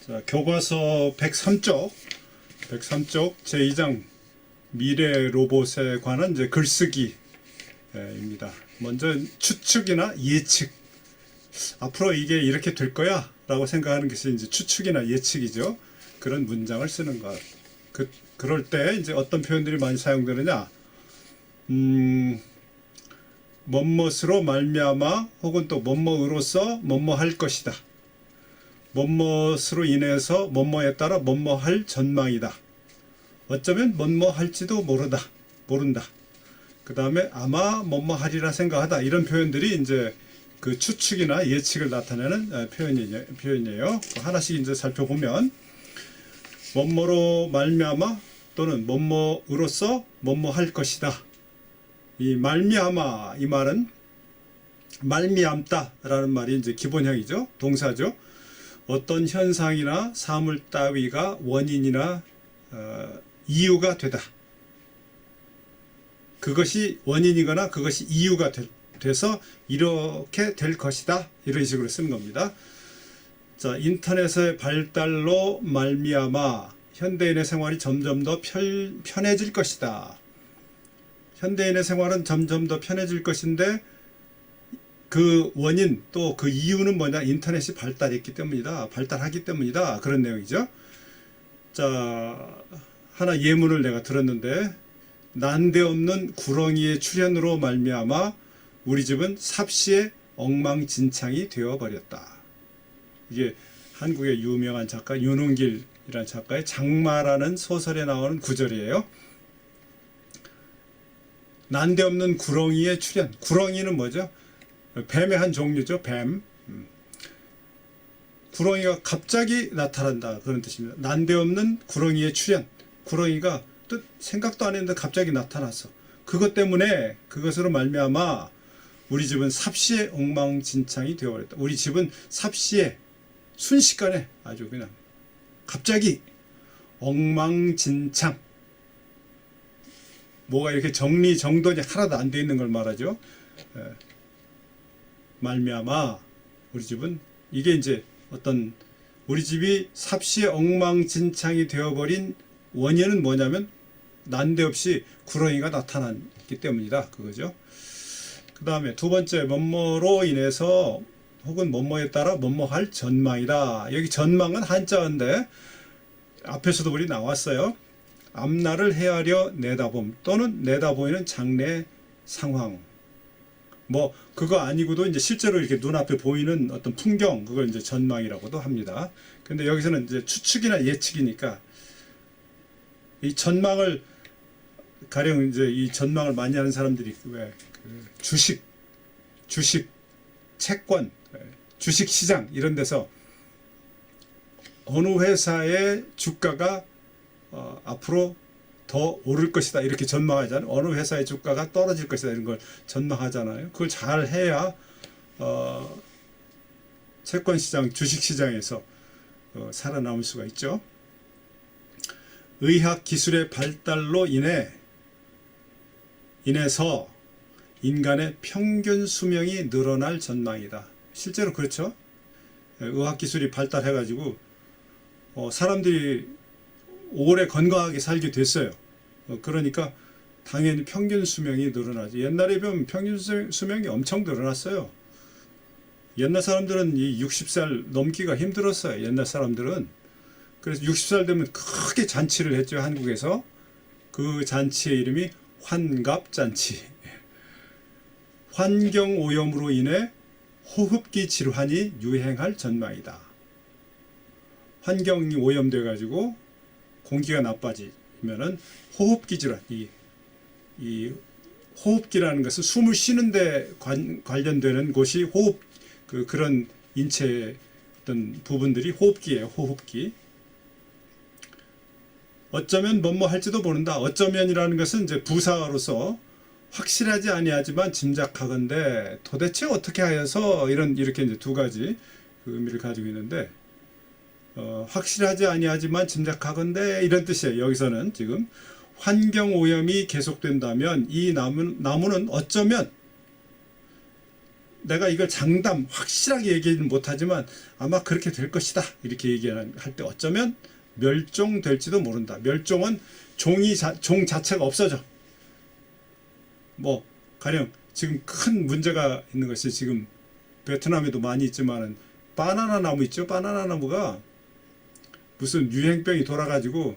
자, 교과서 103쪽 제2장 미래 로봇에 관한 이제 글쓰기입니다. 먼저 추측이나 예측, 앞으로 이게 이렇게 될 거야 라고 생각하는 것이 이제 추측이나 예측이죠. 그런 문장을 쓰는 것. 그럴 때 이제 어떤 표현들이 많이 사용되느냐, 뭐뭇으로 말미암아 혹은 또 뭐뭐으로써 뭐뭐 할 것이다. 뭐뭇으로 인해서 뭐뭐에 따라 뭐뭐 할 전망이다. 어쩌면 뭐뭐 할지도 모른다. 그 다음에 아마 뭐뭐 하리라 생각하다. 이런 표현들이 이제 그 추측이나 예측을 나타내는 표현이에요. 하나씩 이제 살펴보면, 뭐뭐로 말미암아 또는 뭐뭐으로써 뭐뭐 할 것이다. 이 말미암아, 이 말은 말미암다라는 말이 이제 기본형이죠. 동사죠. 어떤 현상이나 사물 따위가 원인이나 이유가 되다. 그것이 원인이거나 그것이 이유가 돼서 이렇게 될 것이다. 이런 식으로 쓰는 겁니다. 자, 인터넷의 발달로 말미암아 현대인의 생활이 점점 더 편해질 것이다. 현대인의 생활은 점점 더 편해질 것인데, 그 원인 또 그 이유는 뭐냐? 인터넷이 발달하기 때문이다. 그런 내용이죠. 자, 하나 예문을 내가 들었는데, 난데없는 구렁이의 출현으로 말미암아 우리 집은 삽시에 엉망진창이 되어버렸다. 이게 한국의 유명한 작가 윤은길이라는 작가의 장마라는 소설에 나오는 구절이에요. 난데없는 구렁이의 출현. 구렁이는 뭐죠? 뱀의 한 종류죠. 뱀. 구렁이가 갑자기 나타난다, 그런 뜻입니다. 난데없는 구렁이의 출현. 구렁이가 또 생각도 안 했는데 갑자기 나타났어. 그것 때문에, 그것으로 말미암아 우리 집은 삽시에 엉망진창이 되어버렸다. 우리 집은 삽시에 순식간에 아주 그냥 갑자기 엉망진창, 뭐가 이렇게 정리정돈이 하나도 안 돼 있는 걸 말하죠. 말미암아 우리 집은, 이게 이제 어떤, 우리 집이 삽시에 엉망진창이 되어버린 원인은 뭐냐면 난데없이 구렁이가 나타났기 때문이다, 그거죠. 그 다음에 두 번째, 뭐뭐로 인해서 혹은 뭐뭐에 따라 뭐뭐 할 전망이다. 여기 전망은 한자인데 앞에서도 우리 나왔어요. 앞날을 헤아려 내다봄 또는 내다보이는 장래 상황. 뭐 그거 아니고도 이제 실제로 이렇게 눈앞에 보이는 어떤 풍경, 그걸 이제 전망이라고도 합니다. 근데 여기서는 이제 추측이나 예측이니까, 이 전망을, 가령 이제 이 전망을 많이 하는 사람들이 왜 주식, 채권, 주식 시장 이런 데서 어느 회사의 주가가 앞으로 더 오를 것이다 이렇게 전망하잖아요. 어느 회사의 주가가 떨어질 것이다 이런 걸 전망하잖아요. 그걸 잘 해야 채권시장, 주식시장에서 살아남을 수가 있죠. 의학기술의 발달로 인해서 인간의 평균 수명이 늘어날 전망이다. 실제로 그렇죠. 의학기술이 발달해가지고 사람들이 오래 건강하게 살게 됐어요. 그러니까 당연히 평균 수명이 늘어나죠. 옛날에 보면 평균 수명이 엄청 늘어났어요. 옛날 사람들은 이 60살 넘기가 힘들었어요. 옛날 사람들은. 그래서 60살 되면 크게 잔치를 했죠, 한국에서. 그 잔치의 이름이 환갑잔치. 환경오염으로 인해 호흡기 질환이 유행할 전망이다. 환경이 오염돼 가지고 공기가 나빠지면은 호흡기 질환, 이 호흡기라는 것은 숨을 쉬는데 관련되는 곳이 호흡, 그런 인체의 어떤 부분들이 호흡기예요. 호흡기. 어쩌면 뭐뭐 할지도 모른다. 어쩌면이라는 것은 이제 부사로서 확실하지 아니하지만 짐작하건대 도대체 어떻게 하여서, 이렇게 이제 두 가지 그 의미를 가지고 있는데, 확실하지 아니하지만 짐작하건대 이런 뜻이에요. 여기서는 지금 환경오염이 계속된다면 이 나무는 어쩌면 내가 이걸 장담 확실하게 얘기는 못하지만 아마 그렇게 될 것이다 이렇게 얘기할 때 어쩌면 멸종될지도 모른다. 멸종은 종 자체가 없어져. 뭐 가령 지금 큰 문제가 있는 것이 지금 베트남에도 많이 있지만은 바나나 나무 있죠. 바나나 나무가 무슨 유행병이 돌아가지고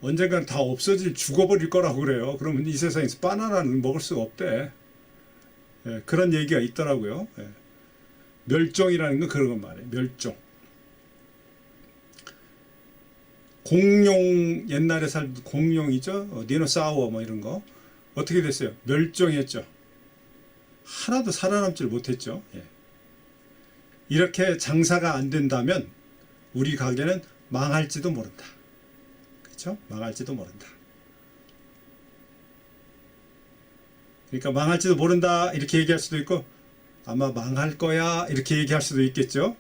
언젠가는 다 없어질 죽어버릴 거라고 그래요. 그러면 이 세상에서 바나나는 먹을 수가 없대. 예, 그런 얘기가 있더라고요. 예. 멸종이라는 건 그런 것 말이에요. 멸종. 공룡 옛날에 살던 공룡이죠. 디노사우어 뭐 이런 거 어떻게 됐어요? 멸종했죠. 하나도 살아남질 못했죠. 예. 이렇게 장사가 안 된다면 우리 가게는 망할지도 모른다. 그렇죠? 망할지도 모른다. 그러니까 망할지도 모른다 이렇게 얘기할 수도 있고 아마 망할 거야 이렇게 얘기할 수도 있겠죠.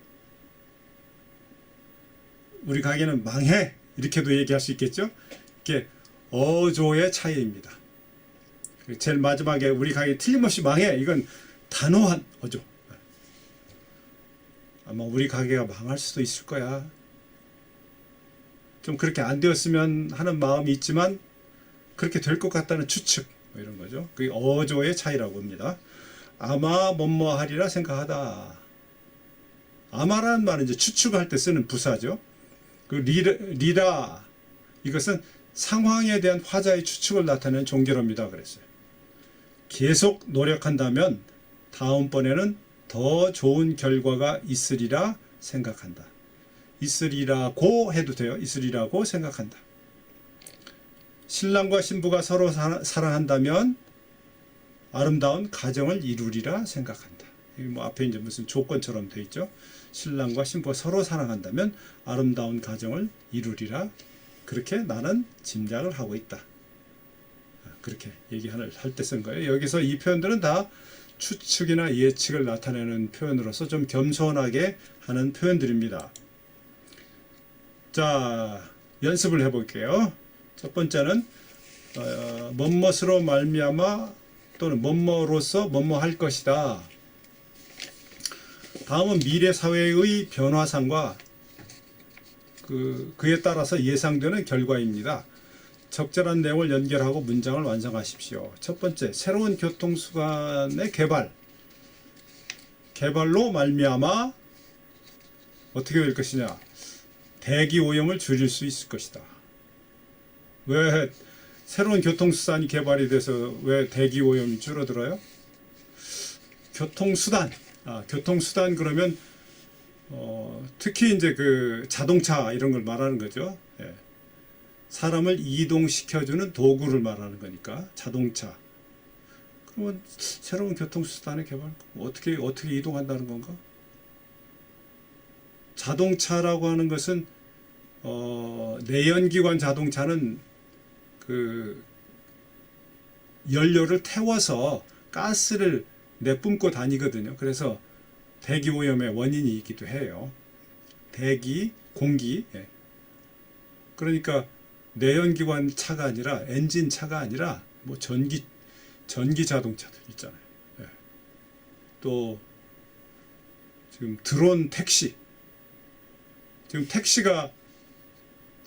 우리 가게는 망해 이렇게도 얘기할 수 있겠죠. 이게 어조의 차이입니다. 제일 마지막에 우리 가게 틀림없이 망해 이건 단호한 어조. 아마 우리 가게가 망할 수도 있을 거야. 좀 그렇게 안 되었으면 하는 마음이 있지만 그렇게 될 것 같다는 추측 뭐 이런 거죠. 그게 어조의 차이라고 합니다. 아마 뭐뭐 하리라 생각하다. 아마라는 말은 이제 추측할 때 쓰는 부사죠. 그 리라 이것은 상황에 대한 화자의 추측을 나타내는 종결어입니다. 그랬어요. 계속 노력한다면 다음번에는 더 좋은 결과가 있으리라 생각한다. 있으리라고 해도 돼요. 있으리라고 생각한다. 신랑과 신부가 서로 사랑한다면 아름다운 가정을 이루리라 생각한다. 뭐 앞에 이제 무슨 조건처럼 돼 있죠. 신랑과 신부가 서로 사랑한다면 아름다운 가정을 이루리라. 그렇게 나는 짐작을 하고 있다. 그렇게 얘기할 때 쓴 거예요. 여기서 이 표현들은 다 추측이나 예측을 나타내는 표현으로서 좀 겸손하게 하는 표현들입니다. 자, 연습을 해볼게요. 첫 번째는 뭐뭇으로 말미암아 또는 뭐뭐로서 뭐뭐 할 것이다. 다음은 미래 사회의 변화상과 그에 따라서 예상되는 결과입니다. 적절한 내용을 연결하고 문장을 완성하십시오. 첫 번째, 새로운 교통수단의 개발로 말미암아 어떻게 될 것이냐? 대기 오염을 줄일 수 있을 것이다. 왜 새로운 교통수단이 개발이 돼서 왜 대기 오염이 줄어들어요? 교통수단 그러면 특히 이제 그 자동차 이런 걸 말하는 거죠. 예. 사람을 이동시켜주는 도구를 말하는 거니까 자동차. 그러면 새로운 교통수단의 개발 어떻게 이동한다는 건가? 자동차라고 하는 것은 내연기관 자동차는 그 연료를 태워서 가스를 내뿜고 다니거든요. 그래서 대기 오염의 원인이기도 해요. 공기. 예. 그러니까 내연기관 차가 아니라 엔진 차가 아니라 뭐 전기 자동차들 있잖아요. 예. 또 지금 드론 택시. 지금 택시가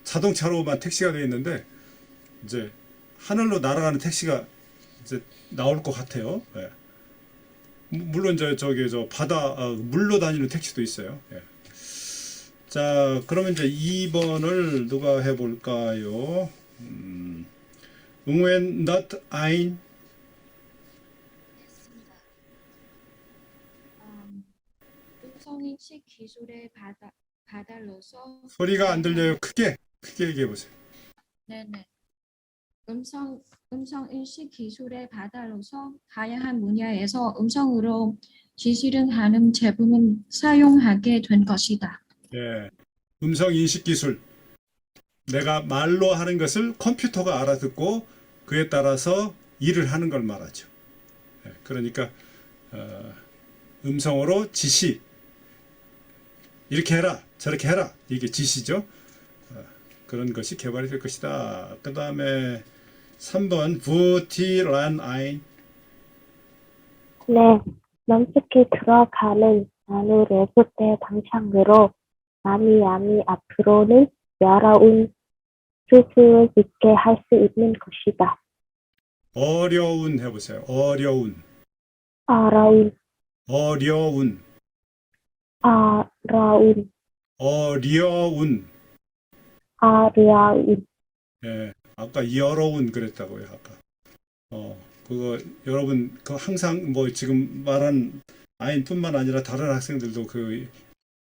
자동차로만 택시가 되어 있는데 이제 하늘로 날아가는 택시가 이제 나올 것 같아요. 예. 물론 저 바다 물로 다니는 택시도 있어요. 예. 자, 그러면 이제 2번을 누가 해볼까요? 응웬 not ein 음성인식 기술의 발달로서 소리가 안 들려요. 크게 얘기해 보세요. 네네. 음성인식 기술의 발달로서 다양한 분야에서 음성으로 지시를 하는 제품을 사용하게 된 것이다. 예. 음성 인식 기술. 내가 말로 하는 것을 컴퓨터가 알아듣고 그에 따라서 일을 하는 걸 말하죠. 예. 그러니까 음성으로 지시. 이렇게 해라, 저렇게 해라. 이게 지시죠. 그런 것이 개발이 될 것이다. 그 다음에 3번 부티란 아인. 네, 넘치게 들어가는 나노 로봇의 방향으로 마미암이 앞으로는 여러운 수술을 있게 할 수 있는 것이다. 어려운 해보세요. 어려운. 어려운, 어려운. 어려운, 어려운. 어려운. 예. 아까 여러운 그랬다고요. 아까. 그거 여러분 그 항상 뭐 지금 말한 아인뿐만 아니라 다른 학생들도 그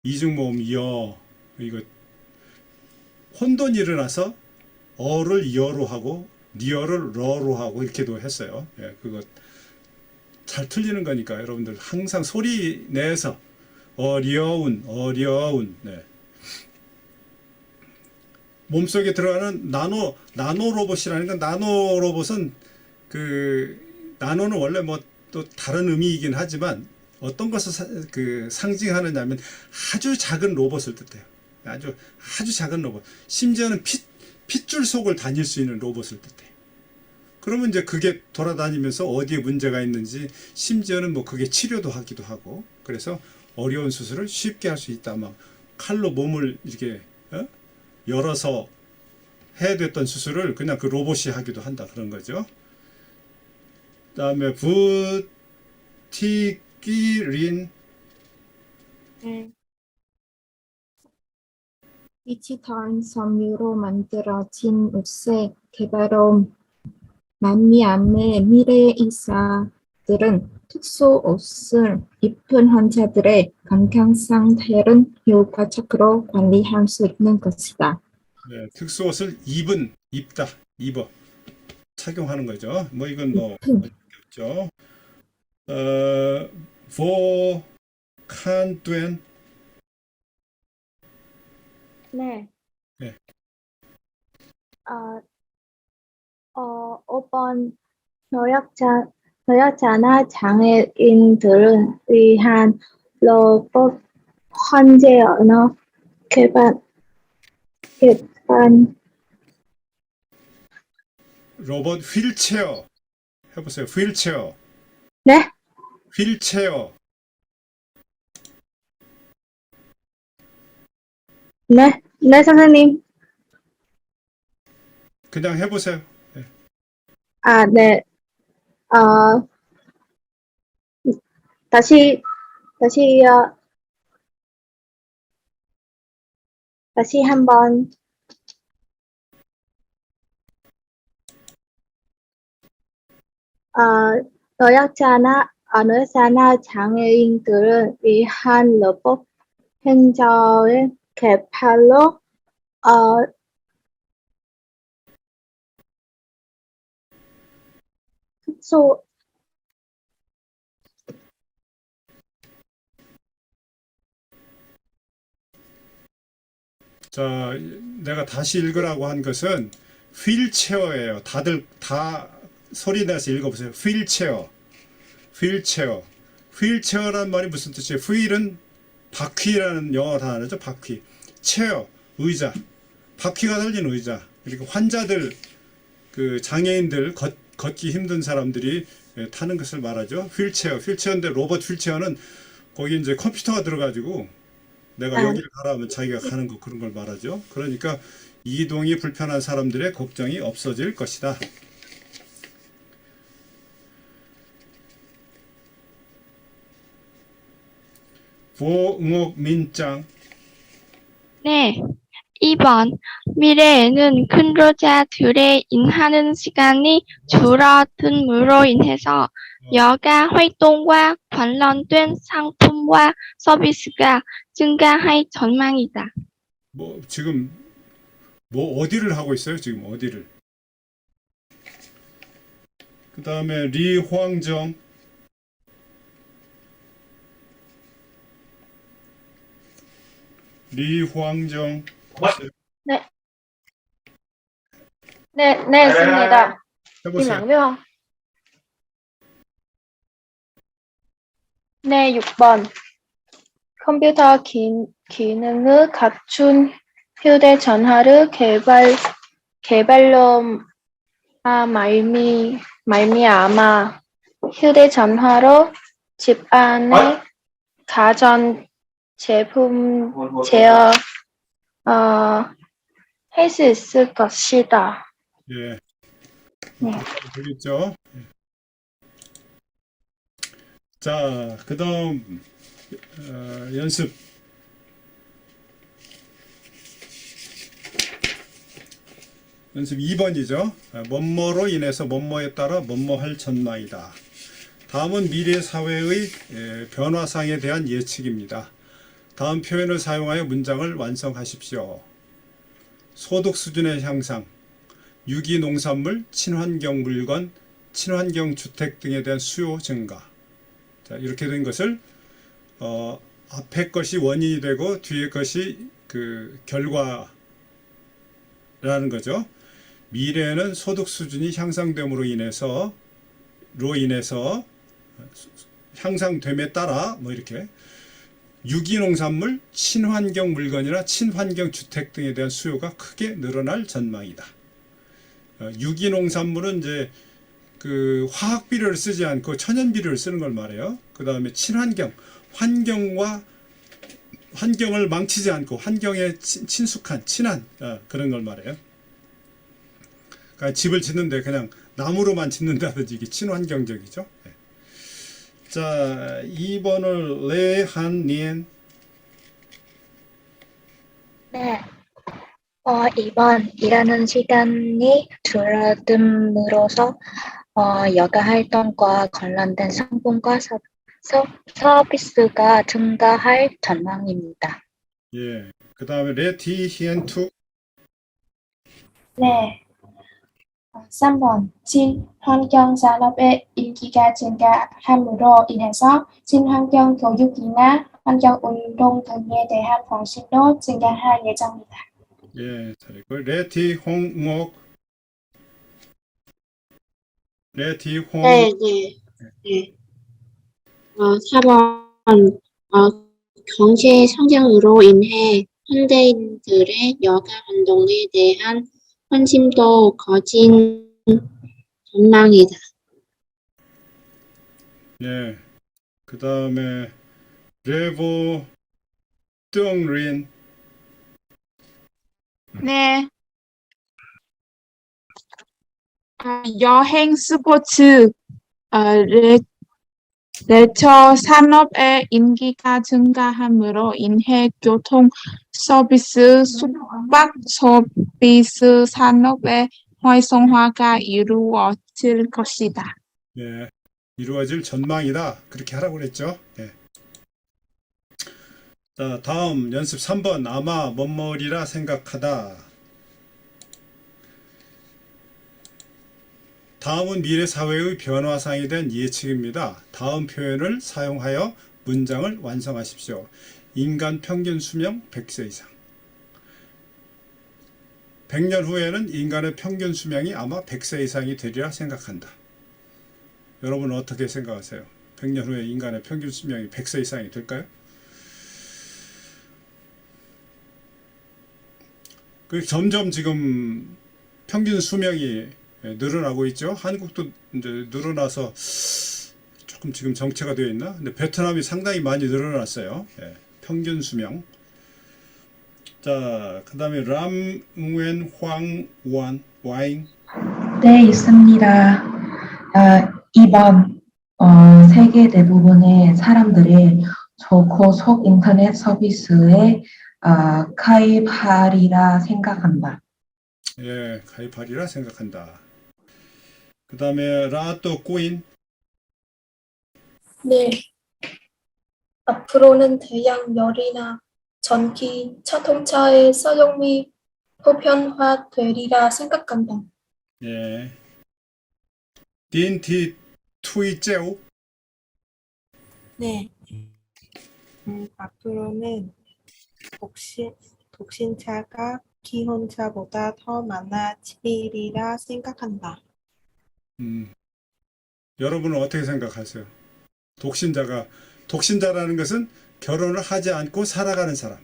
이중모음 여 이거 혼돈이 일어나서 어를 여로 하고 리어를 러로 하고 이렇게도 했어요. 예, 그거 잘 틀리는 거니까 여러분들 항상 소리 내서 어려운 네. 몸속에 들어가는 나노 로봇이라는 건 나노 로봇은 그 나노는 원래 뭐 또 다른 의미이긴 하지만 어떤 것을 그 상징하느냐면 아주 작은 로봇을 뜻해요. 아주 작은 로봇. 심지어는 핏줄 속을 다닐 수 있는 로봇을 뜻해요. 그러면 이제 그게 돌아다니면서 어디에 문제가 있는지 심지어는 뭐 그게 치료도 하기도 하고 그래서 어려운 수술을 쉽게 할 수 있다. 막 칼로 몸을 이렇게 열어서 해야 됐던 수술을 그냥 그 로봇이 하기도 한다 그런 거죠. 그다음에 부티기린 디지털 섬유로 만들어진 옷의 개발로 만미암의 미래 의사들은 특수 옷을 입은 환자들의 건강 상태를 효과적으로 관리할 수 있는 것이다. 네, 특수 옷을 입어 착용하는 거죠. 뭐 이건 뭐 없죠. 보칸된 네. 네. 5번 노약자나 장애인들을 위한 로봇 환자 언어 개발 로봇 휠체어 해보세요. 휠체어. 네? 휠체어. 네, 네 선생님. 그냥 해보세요. 네. 다시 한번. 노약자나 장애인들을 위한 로봇 환자의 개발로 특수 자, 내가 다시 읽으라고 한 것은 휠체어예요. 다들 다 소리 내서 읽어보세요. 휠체어. 휠체어. 휠체어란 말이 무슨 뜻이에요? 휠은 바퀴라는 영어 단어죠. 바퀴. 체어, 의자. 바퀴가 달린 의자. 그리고 환자들, 그 장애인들, 걷기 힘든 사람들이 타는 것을 말하죠. 휠체어. 휠체어인데 로봇 휠체어는 거기 이제 컴퓨터가 들어가지고 내가 여기를 가라 하면 자기가 가는 거 그런 걸 말하죠. 그러니까 이동이 불편한 사람들의 걱정이 없어질 것이다. 보응옥 민짱. 네. 2번. 미래에는 근로자들의 일하는 시간이 줄어듦으로 인해서 여가 활동과 관련된 상품과 서비스가 증가할 전망이다. 뭐 지금 뭐 어디를 하고 있어요? 지금 어디를? 그 다음에 리황정. 리황정. 네, 있습니다. 해보세요. 네, 6번. 컴퓨터 기능을 갖춘 휴대전화를 개발로 말미암아 휴대전화로 집안의 가전 제품 제어 할 수 있을 것이다. 예. 네. 되겠죠? 예. 자, 그 다음 연습. 연습 2번이죠. 뭐뭐로 인해서 뭐뭐에 따라 뭐뭐할 전망이다. 다음은 미래 사회의 변화상에 대한 예측입니다. 다음 표현을 사용하여 문장을 완성하십시오. 소득 수준의 향상, 유기농산물, 친환경 물건, 친환경 주택 등에 대한 수요 증가. 자, 이렇게 된 것을 앞에 것이 원인이 되고 뒤에 것이 그 결과라는 거죠. 미래에는 소득 수준이 향상됨으로 인해서 향상됨에 따라 뭐 이렇게 유기농산물, 친환경 물건이나 친환경 주택 등에 대한 수요가 크게 늘어날 전망이다. 유기농산물은 이제 그 화학 비료를 쓰지 않고 천연 비료를 쓰는 걸 말해요. 그 다음에 친환경, 환경을 망치지 않고 환경에 친숙한 친한 그런 걸 말해요. 그러니까 집을 짓는데 그냥 나무로만 짓는다든지 이게 친환경적이죠. 네. 자, 2번을 레한니엔. 네. 2번 일하는 시간이 줄어듦으로써 여가 활동과 관련된 상품과 서비스가 증가할 전망입니다. 예. 그 다음에 레티히엔투. 네. 3번 친환경 산업의 인기가 증가함으로 인해서 친환경 교육이나 환경 운동 등에 대한 관심도 증가할 예정이다. 예, 잘했고 레티홍옥. 레티홍. 네, 네, 네. 4번, 경제 성장으로 인해 현대인들의 여가 활동에 대한 관심도 커진 전망이다. 예. 그 다음에 레보 뚱린. 네. 여행 스포츠, 레저 산업의 인기가 증가함으로 인해 교통 서비스, 숙박 서비스 산업의 활성화가 이루어질 것이다. 예. 이루어질 전망이다. 그렇게 하라고 그랬죠. 예. 자, 다음 연습 3번. 아마 뭐뭐리라 생각하다. 다음은 미래 사회의 변화상에 대한 예측입니다. 다음 표현을 사용하여 문장을 완성하십시오. 인간 평균 수명 100세 이상. 100년 후에는 인간의 평균 수명이 아마 100세 이상이 되리라 생각한다. 여러분은 어떻게 생각하세요? 100년 후에 인간의 평균 수명이 100세 이상이 될까요? 점점 지금 평균 수명이 늘어나고 있죠. 한국도 이제 늘어나서 조금 지금 정체가 되어 있나? 근데 베트남이 상당히 많이 늘어났어요. 예, 평균 수명. 자, 그 다음에 람웬 황완 와잉. 네, 있습니다. 2번, 세계 대부분의 사람들이 저고속 인터넷 서비스에 가입하리라 생각한다. 예, 가입하리라 생각한다. 그 다음에 라또 꾸인. 네. 앞으로는 대형 열이나 전기 자동차의 사용이 보편화되리라 생각한다. 예. 딘티 투이제오. 네. 앞으로는 독신자가 기혼자보다 더 많아지리라 생각한다. 여러분은 어떻게 생각하세요? 독신자라는 것은 결혼을 하지 않고 살아가는 사람.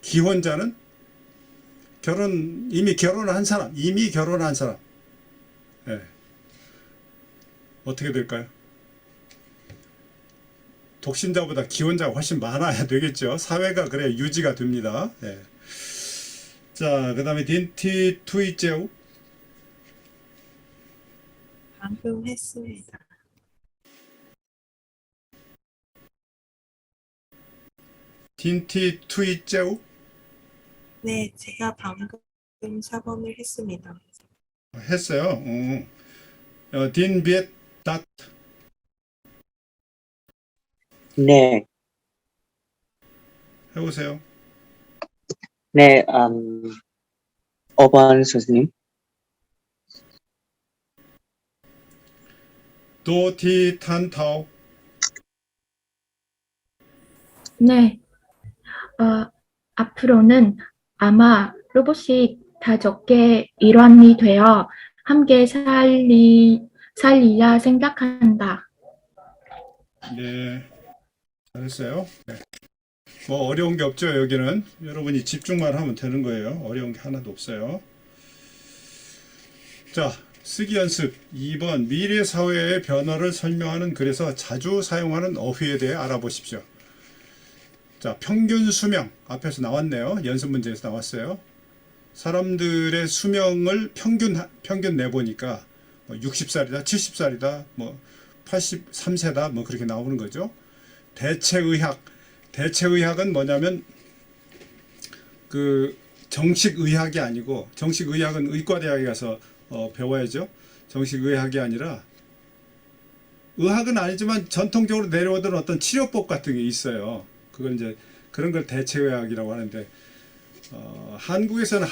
기혼자는 이미 결혼한 사람. 예. 어떻게 될까요? 독신자보다 기혼자가 훨씬 많아야 되겠죠. 사회가 그래야 유지가 됩니다. 예. 자, 그 다음에 딘티 투이제우. 방금 했습니다. 딘티 투이제우. 네, 제가 방금 4번을 했습니다. 했어요. 딘 비엣 닷. 네, 해보세요. 네, 5번 선생님. 도티 탄타오. 네, 앞으로는 아마 로봇이 가족의 일원이 되어 함께 살리라 생각한다. 네, 잘했어요. 네. 뭐 어려운 게 없죠. 여기는 여러분이 집중만 하면 되는 거예요. 어려운 게 하나도 없어요. 자, 쓰기 연습 2번. 미래 사회의 변화를 설명하는 글에서 자주 사용하는 어휘에 대해 알아보십시오. 자, 평균 수명 앞에서 나왔네요. 연습 문제에서 나왔어요. 사람들의 수명을 평균 내보니까 뭐 60살이다, 70살이다, 뭐 83세다, 뭐 그렇게 나오는 거죠. 대체의학은 뭐냐면 그 정식의학이 아니고, 정식의학은 의과대학에 가서 배워야죠. 정식의학이 아니라, 의학은 아니지만 전통적으로 내려오던 어떤 치료법 같은 게 있어요. 그걸 이제 그런 걸 대체의학이라고 하는데, 한국에서는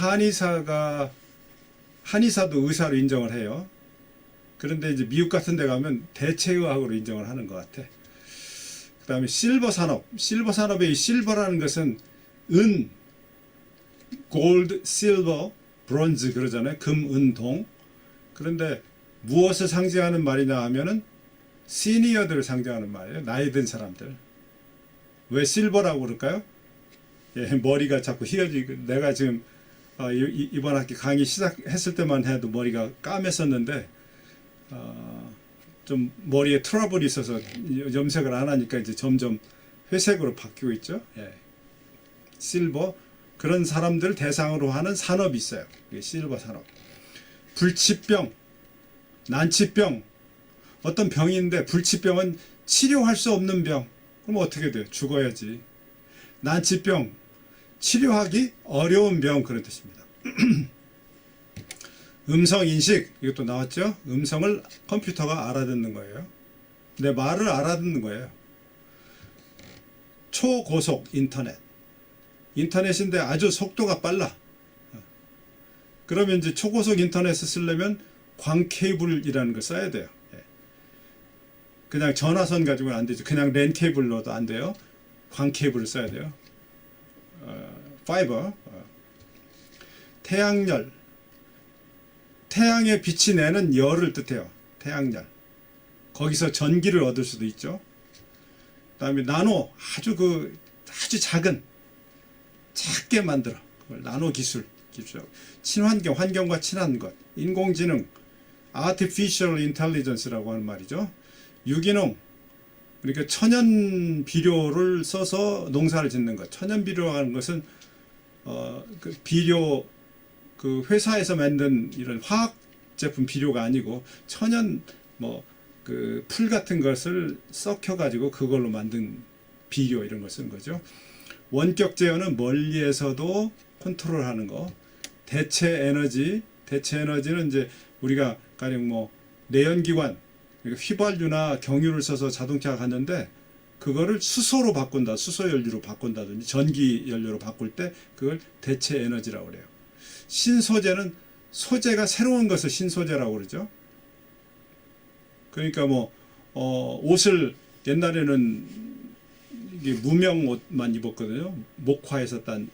한의사도 의사로 인정을 해요. 그런데 이제 미국 같은 데 가면 대체의학으로 인정을 하는 것 같아. 그 다음에 실버 산업의 이 실버라는 것은 은, 골드, 실버, 브론즈 그러잖아요. 금, 은, 동. 그런데 무엇을 상징하는 말이냐 하면은 시니어들을 상징하는 말이에요. 나이 든 사람들. 왜 실버라고 그럴까요? 예, 머리가 자꾸 휘어지고, 내가 지금 이번 학기 강의 시작했을 때만 해도 머리가 까맸었는데, 좀 머리에 트러블이 있어서 염색을 안 하니까 이제 점점 회색으로 바뀌고 있죠. 예. 실버, 그런 사람들 대상으로 하는 산업이 있어요. 이게 실버 산업. 불치병, 난치병, 어떤 병인데 불치병은 치료할 수 없는 병. 그럼 어떻게 돼요? 죽어야지. 난치병, 치료하기 어려운 병, 그런 뜻입니다. 음성인식, 이것도 나왔죠? 음성을 컴퓨터가 알아듣는 거예요. 내 말을 알아듣는 거예요. 초고속 인터넷인데 아주 속도가 빨라. 그러면 이제 초고속 인터넷을 쓰려면 광 케이블이라는 걸 써야 돼요. 그냥 전화선 가지고는 안 되죠. 그냥 랜 케이블로도 안 돼요. 광 케이블을 써야 돼요. 파이버. 태양열. 태양의 빛이 내는 열을 뜻해요. 태양열. 거기서 전기를 얻을 수도 있죠. 그다음에 나노, 아주 작게 만들어. 그걸 나노 기술. 친환경, 환경과 친한 것. 인공지능, artificial intelligence라고 하는 말이죠. 유기농, 그러니까 천연 비료를 써서 농사를 짓는 것. 천연 비료라는 것은 그 비료, 그 회사에서 만든 이런 화학 제품 비료가 아니고 천연 그 풀 같은 것을 썩혀 가지고 그걸로 만든 비료, 이런 걸 쓰는 거죠. 원격 제어는 멀리에서도 컨트롤하는 거. 대체 에너지는 이제 우리가 가령 내연기관, 그러니까 휘발유나 경유를 써서 자동차가 갔는데 그거를 수소로 바꾼다, 수소 연료로 바꾼다든지 전기 연료로 바꿀 때 그걸 대체 에너지라고 그래요. 신소재는 소재가 새로운 것을 신소재라고 그러죠. 그러니까 옷을 옛날에는 이게 무명 옷만 입었거든요. 목화에서 딴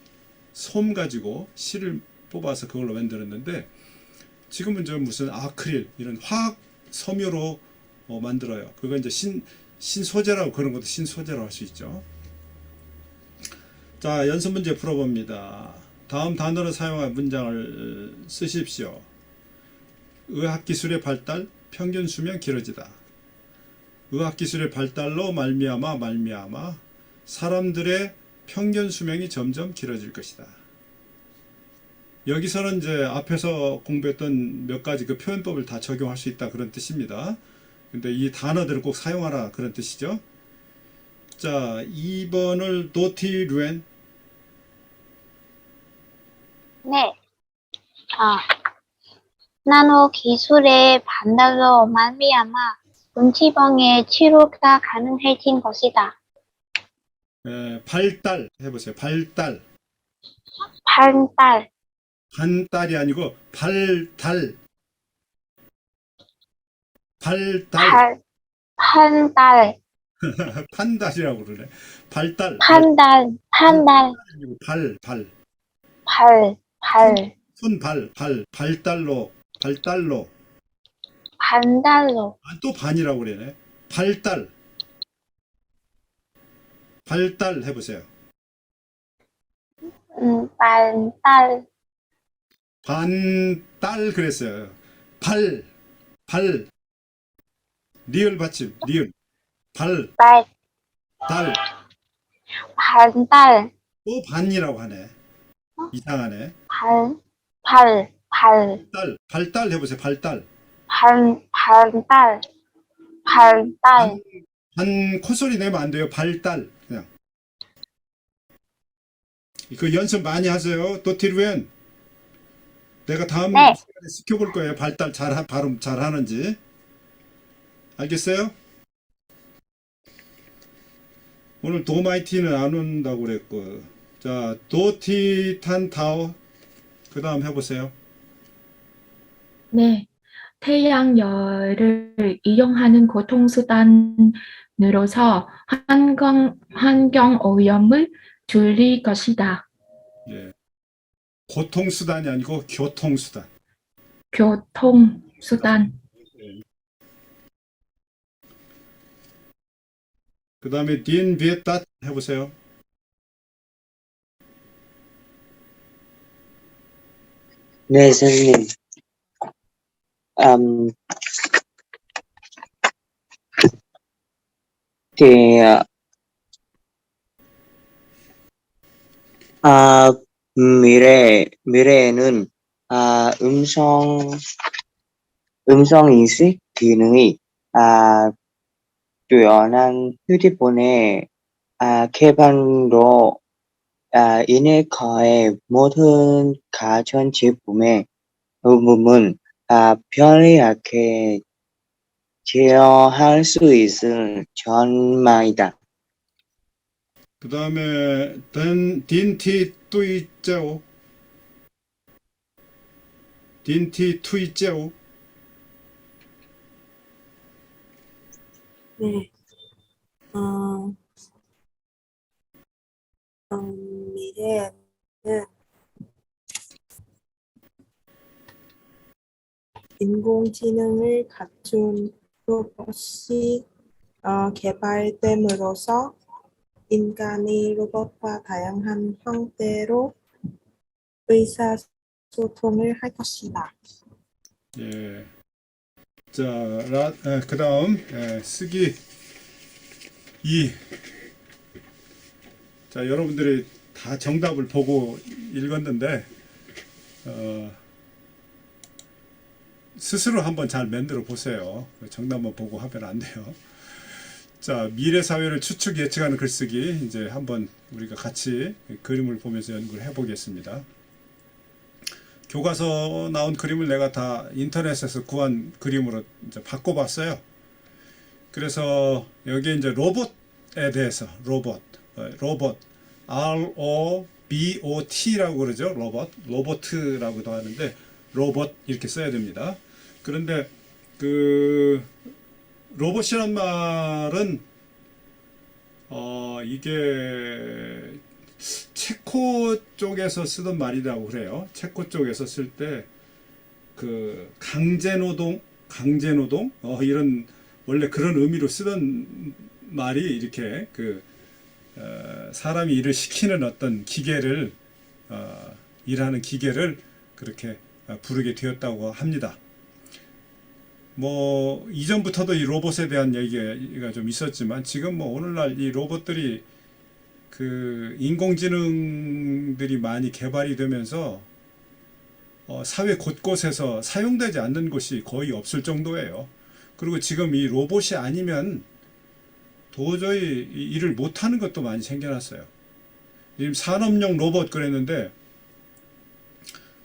솜 가지고 실을 뽑아서 그걸로 만들었는데, 지금은 무슨 아크릴, 이런 화학 섬유로 만들어요. 그거 이제 신소재라고, 그런 것도 신소재라고 할 수 있죠. 자, 연습 문제 풀어봅니다. 다음 단어를 사용한 문장을 쓰십시오. 의학기술의 발달, 평균 수명 길어지다. 의학기술의 발달로 말미암아 사람들의 평균 수명이 점점 길어질 것이다. 여기서는 이제 앞에서 공부했던 몇 가지 그 표현법을 다 적용할 수 있다 그런 뜻입니다. 근데 이 단어들을 꼭 사용하라 그런 뜻이죠. 자, 2번을 도티 루엔. 네. 나노 기술의 발달로 말미암아 문지병의 치료가 가능해진 것이다. 발달 해보세요. 발달. 발달, 반달이 아니고 발달. 발달. 판달, 판달이라고 그러네. 발달. 판달, 아니고 발. 발달로. 반달로, 또 반이라고 그러네. 발달 해보세요. 반달, 반달 그랬어요. 발. 리을 받침, 리을. 달. 반달, 또 반이라고 하네. 이상하네. 발달 해보세요. 발달. 반달, 반 콧소리 내면 안 돼요. 발달. 그냥. 그 연습 많이 하세요. 도티루엔. 내가 다음 네. 시간에 시켜볼 거예요. 발달 발음 잘 하는지. 알겠어요? 오늘 도마이티는 안 온다고 그랬고. 자, 도티 탄타오. 그 다음 해보세요. 네. 태양열을 이용하는 교통수단으로서 환경 오염을 줄일 것이다. 예. 고통수단이 아니고 교통수단. 교통수단. 그 다음에 딘비에따 해보세요. 네, 선생님. thì 미래에는 음성 인식 기능이 뛰어난 휴대폰의 개발로 인해 거의 모든 가전 제품의 부품은 편리하게 제어할 수 있을 전망이다. 그 다음에 딘티 뚜이짜오. 딘티 투이짜오. 네. 미래에는 인공지능을 갖춘 로봇이 개발됨으로써 인간이 로봇과 다양한 형태로 의사소통을 할 것이다. 예. 자, 그 다음 쓰기 2. 자, 여러분들이 다 정답을 보고 읽었는데 스스로 한번 잘 만들어 보세요. 정답만 보고 하면 안 돼요. 자, 미래 사회를 추측 예측하는 글쓰기 이제 한번 우리가 같이 그림을 보면서 연구를 해보겠습니다. 교과서 나온 그림을 내가 다 인터넷에서 구한 그림으로 이제 바꿔봤어요. 그래서 여기에 이제 로봇에 대해서 로봇 ROBOT라고 그러죠. 로보트라고도 하는데 로봇 이렇게 써야 됩니다. 그런데 그 로봇이란 말은 이게 체코 쪽에서 쓰던 말이라고 그래요. 체코 쪽에서 쓸 때 그 강제노동 이런 원래 그런 의미로 쓰던 말이 이렇게 그 사람이 일을 시키는 어떤 기계를 일하는 기계를 그렇게 부르게 되었다고 합니다. 뭐 이전부터도 이 로봇에 대한 얘기가 좀 있었지만 지금 뭐 오늘날 이 로봇들이 그 인공지능들이 많이 개발이 되면서 사회 곳곳에서 사용되지 않는 곳이 거의 없을 정도예요. 그리고 지금 이 로봇이 아니면 도저히 일을 못하는 것도 많이 생겨났어요. 지금 산업용 로봇 그랬는데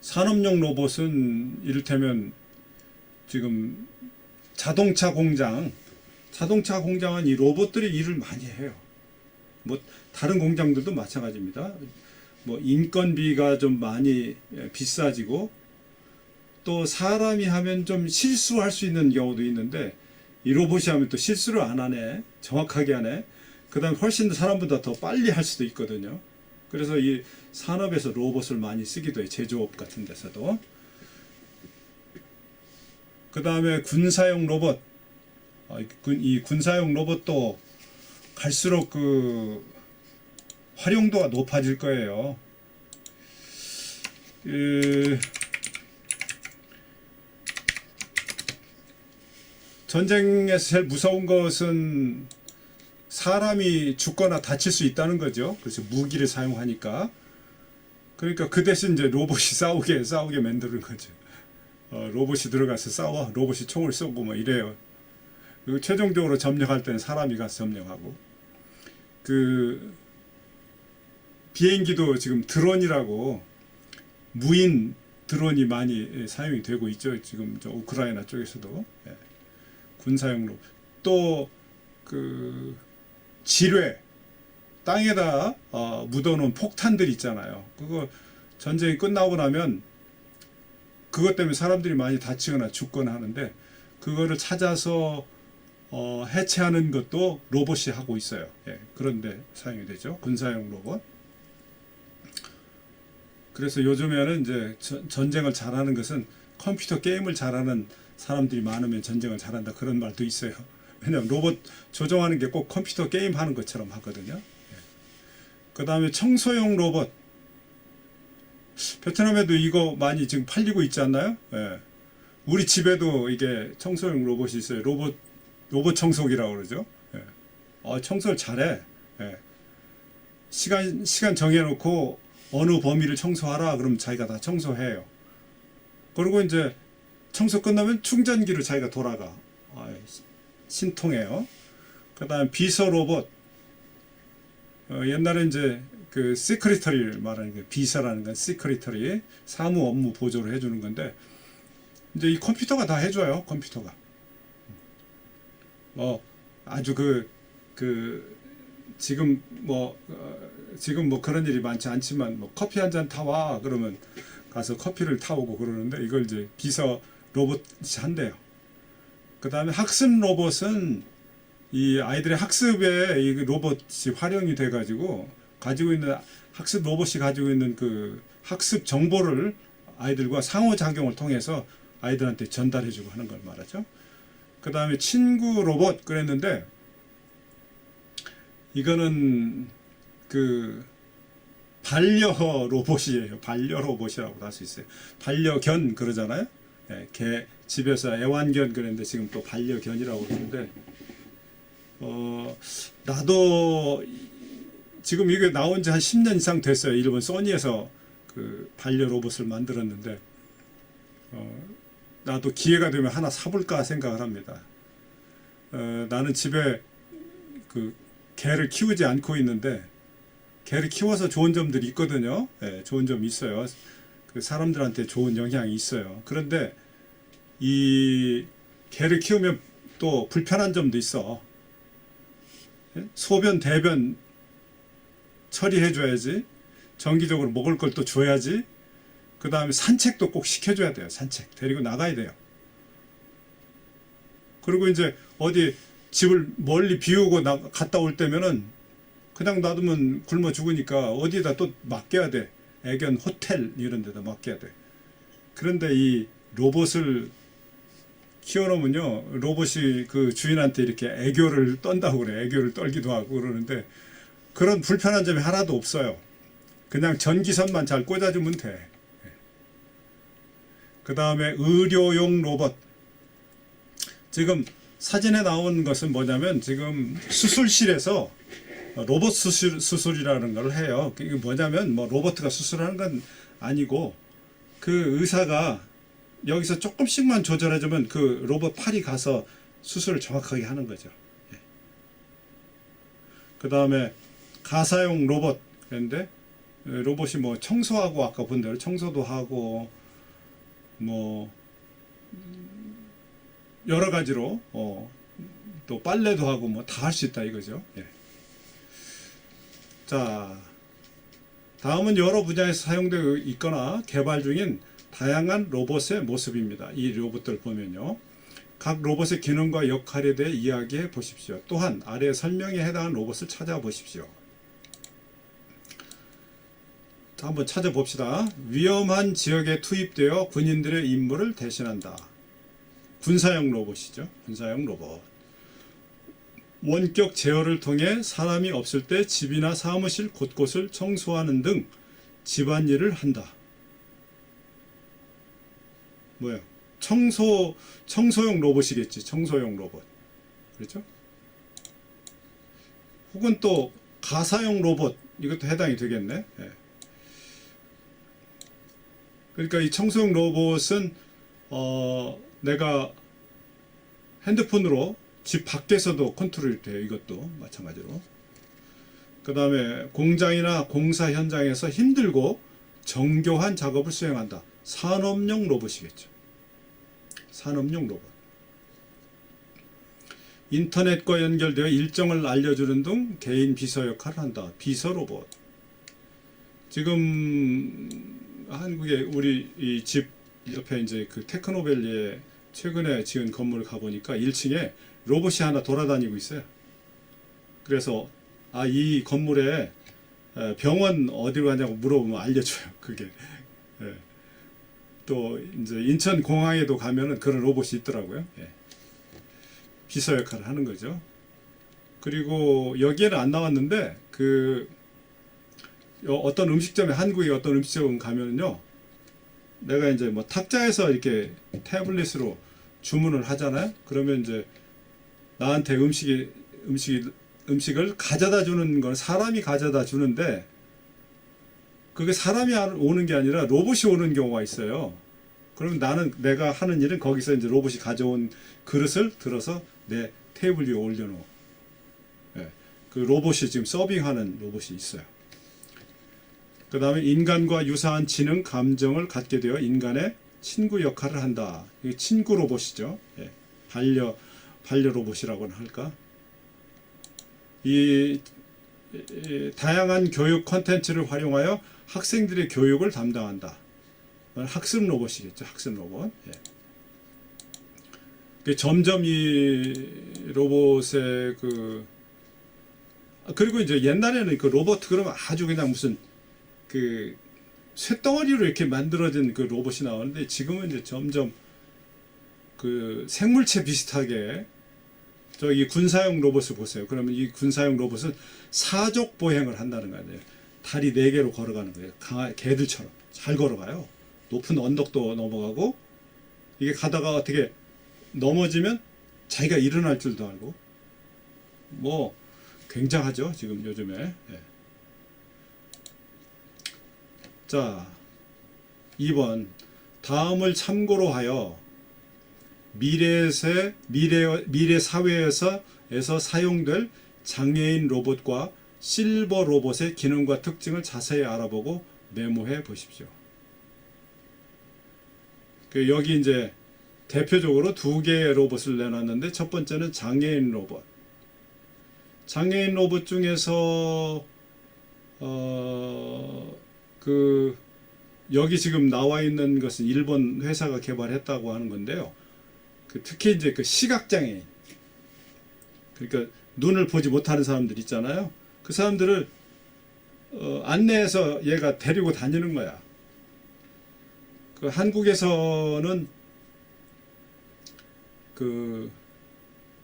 산업용 로봇은 이를테면 지금 자동차 공장은 이 로봇들이 일을 많이 해요. 뭐 다른 공장들도 마찬가지입니다. 뭐 인건비가 좀 많이 비싸지고 또 사람이 하면 좀 실수할 수 있는 경우도 있는데 이 로봇이 하면 또 실수를 안 하네. 정확하게 하네. 그다음 훨씬 더 사람보다 더 빨리 할 수도 있거든요. 그래서 이 산업에서 로봇을 많이 쓰기도 해요. 제조업 같은 데서도. 그 다음에 군사용 로봇. 이 군사용 로봇도 갈수록 그 활용도가 높아질 거예요. 전쟁에서 제일 무서운 것은 사람이 죽거나 다칠 수 있다는 거죠. 그래서 무기를 사용하니까. 그러니까 그 대신 이제 로봇이 싸우게 만드는 거죠. 로봇이 들어가서 싸워. 로봇이 총을 쏘고 뭐 이래요. 그리고 최종적으로 점령할 때는 사람이 가서 점령하고. 그 비행기도 지금 드론이라고 무인 드론이 많이 사용이 되고 있죠. 지금 저 우크라이나 쪽에서도. 예. 군사용으로. 또 그 지뢰 땅에다 묻어놓은 폭탄들 있잖아요. 그거 전쟁이 끝나고 나면 그것 때문에 사람들이 많이 다치거나 죽거나 하는데 그거를 찾아서 해체하는 것도 로봇이 하고 있어요. 예, 그런데 사용이 되죠. 군사용 로봇. 그래서 요즘에는 이제 전쟁을 잘하는 것은 컴퓨터 게임을 잘하는 사람들이 많으면 전쟁을 잘한다 그런 말도 있어요. 왜냐하면 로봇 조종하는 게 꼭 컴퓨터 게임 하는 것처럼 하거든요. 예. 그 다음에 청소용 로봇. 베트남에도 이거 많이 지금 팔리고 있지 않나요? 예. 우리 집에도 이게 청소용 로봇이 있어요. 로봇 청소기라고 그러죠. 예. 청소를 잘해. 예. 시간 정해놓고 어느 범위를 청소하라 그러면 자기가 다 청소해요. 그리고 이제 청소 끝나면 충전기로 자기가 돌아가. 신통해요. 그 다음 비서 로봇. 옛날에 이제 그 시크리터리를 말하는 게 비서라는 건 시크리터리 사무 업무 보조를 해주는 건데 이제 이 컴퓨터가 다 해줘요. 컴퓨터가. 아주 지금 뭐 그런 일이 많지 않지만 뭐 커피 한 잔 타와 그러면 가서 커피를 타오고 그러는데 이걸 이제 비서 로봇이 한대요. 그 다음에 학습 로봇은 이 아이들의 학습에 이 로봇이 활용이 돼가지고 가지고 있는 학습 로봇이 가지고 있는 그 학습 정보를 아이들과 상호작용을 통해서 아이들한테 전달해주고 하는 걸 말하죠. 그 다음에 친구 로봇 그랬는데 이거는 그 반려 로봇이에요. 반려 로봇이라고 할 수 있어요. 반려견 그러잖아요. 예, 개 집에서 애완견 그랬는데 지금 또 반려견이라고 그러는데 나도 지금 이게 나온 지 한 10년 이상 됐어요. 일본 소니에서 그 반려 로봇을 만들었는데 나도 기회가 되면 하나 사볼까 생각을 합니다. 나는 집에 그 개를 키우지 않고 있는데 개를 키워서 좋은 점들이 있거든요. 예, 좋은 점이 있어요. 그 사람들한테 좋은 영향이 있어요. 그런데 이 개를 키우면 또 불편한 점도 있어. 소변, 대변 처리해줘야지. 정기적으로 먹을 걸 또 줘야지. 그 다음에 산책도 꼭 시켜줘야 돼요. 산책. 데리고 나가야 돼요. 그리고 이제 어디 집을 멀리 비우고 갔다 올 때면은 그냥 놔두면 굶어 죽으니까 어디에다 또 맡겨야 돼. 애견 호텔 이런 데다 맡겨야 돼. 그런데 이 로봇을 키워놓으면요. 로봇이 그 주인한테 이렇게 애교를 떤다고 그래. 애교를 떨기도 하고 그러는데 그런 불편한 점이 하나도 없어요. 그냥 전기선만 잘 꽂아주면 돼. 그 다음에 의료용 로봇. 지금 사진에 나온 것은 뭐냐면 지금 수술실에서 로봇 수술이라는 걸 해요. 이게 뭐냐면 뭐 로봇가 수술하는 건 아니고 그 의사가 여기서 조금씩만 조절해주면 그 로봇 팔이 가서 수술을 정확하게 하는 거죠. 예. 그 다음에 가사용 로봇. 그런데 로봇이 뭐 청소하고 아까 본 대로 청소도 하고 뭐 여러 가지로 또 빨래도 하고 뭐 다 할 수 있다 이거죠. 예. 자, 다음은 여러 분야에서 사용되고 있거나 개발 중인 다양한 로봇의 모습입니다. 이 로봇들 보면요. 각 로봇의 기능과 역할에 대해 이야기해 보십시오. 또한 아래 설명에 해당하는 로봇을 찾아보십시오. 자, 한번 찾아봅시다. 위험한 지역에 투입되어 군인들의 임무를 대신한다. 군사용 로봇이죠. 군사용 로봇. 원격 제어를 통해 사람이 없을 때 집이나 사무실 곳곳을 청소하는 등 집안일을 한다. 뭐야? 청소용 로봇이겠지. 청소용 로봇. 그렇죠? 혹은 또 가사용 로봇. 이것도 해당이 되겠네. 예. 그러니까 이 청소용 로봇은 내가 핸드폰으로 집 밖에서도 컨트롤이 돼요. 이것도 마찬가지로. 그 다음에 공장이나 공사 현장에서 힘들고 정교한 작업을 수행한다. 산업용 로봇이겠죠. 산업용 로봇. 인터넷과 연결되어 일정을 알려주는 등 개인 비서 역할을 한다. 비서 로봇. 지금 한국에 우리 이 집 옆에 이제 그 테크노밸리에 최근에 지은 건물을 가보니까 1층에 로봇이 하나 돌아다니고 있어요. 그래서 이 건물에 병원 어디로 가냐고 물어보면 알려줘요. 그게. 예. 또 이제 인천 공항에도 가면은 그런 로봇이 있더라고요. 예. 비서 역할을 하는 거죠. 그리고 여기에는 안 나왔는데 어떤 음식점에 한국의 어떤 음식점 가면은요. 내가 이제 뭐 탁자에서 이렇게 태블릿으로 주문을 하잖아요. 그러면 이제 나한테 음식을 가져다 주는 건 사람이 가져다 주는데 그게 사람이 오는 게 아니라 로봇이 오는 경우가 있어요. 그러면 내가 하는 일은 거기서 이제 로봇이 가져온 그릇을 들어서 내 테이블 위에 올려놓고 예, 그 로봇이 지금 서빙하는 로봇이 있어요. 그 다음에 인간과 유사한 지능, 감정을 갖게 되어 인간의 친구 역할을 한다. 이게 친구 로봇이죠. 예, 반려 로봇이라고는 할까? 이 다양한 교육 콘텐츠를 활용하여 학생들의 교육을 담당한다. 학습 로봇이겠죠. 학습 로봇. 예. 점점 이 로봇의 그리고 이제 옛날에는 그 로봇 그러면 아주 그냥 무슨 그 쇳덩어리로 이렇게 만들어진 그 로봇이 나오는데 지금은 이제 점점 그 생물체 비슷하게 저기 군사용 로봇을 보세요. 그러면 이 군사용 로봇은 사족 보행을 한다는 거 아니에요. 다리 4개로 걸어가는 거예요. 개들처럼 잘 걸어가요. 높은 언덕도 넘어가고 이게 가다가 어떻게 넘어지면 자기가 일어날 줄도 알고 뭐 굉장하죠. 지금 요즘에. 예. 자, 2번 다음을 참고로 하여 미래 사회에서 사용될 장애인 로봇과 실버 로봇의 기능과 특징을 자세히 알아보고 메모해 보십시오. 여기 이제 대표적으로 2개의 로봇을 내놨는데 첫 번째는 장애인 로봇. 장애인 로봇 중에서 여기 지금 나와 있는 것은 일본 회사가 개발했다고 하는 건데요. 특히 이제 그 시각장애인, 그러니까 눈을 보지 못하는 사람들 있잖아요. 그 사람들을 안내해서 얘가 데리고 다니는 거야. 한국에서는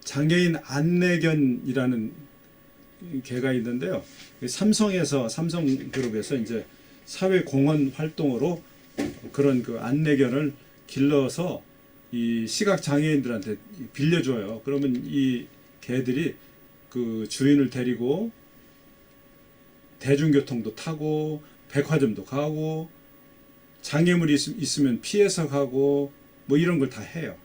장애인 안내견이라는 개가 있는데요. 삼성그룹에서 이제 사회 공헌 활동으로 그런 안내견을 길러서 이 시각 장애인들한테 빌려줘요. 그러면 이 개들이 그 주인을 데리고 대중교통도 타고 백화점도 가고 장애물이 있으면 피해서 가고 뭐 이런 걸 다 해요.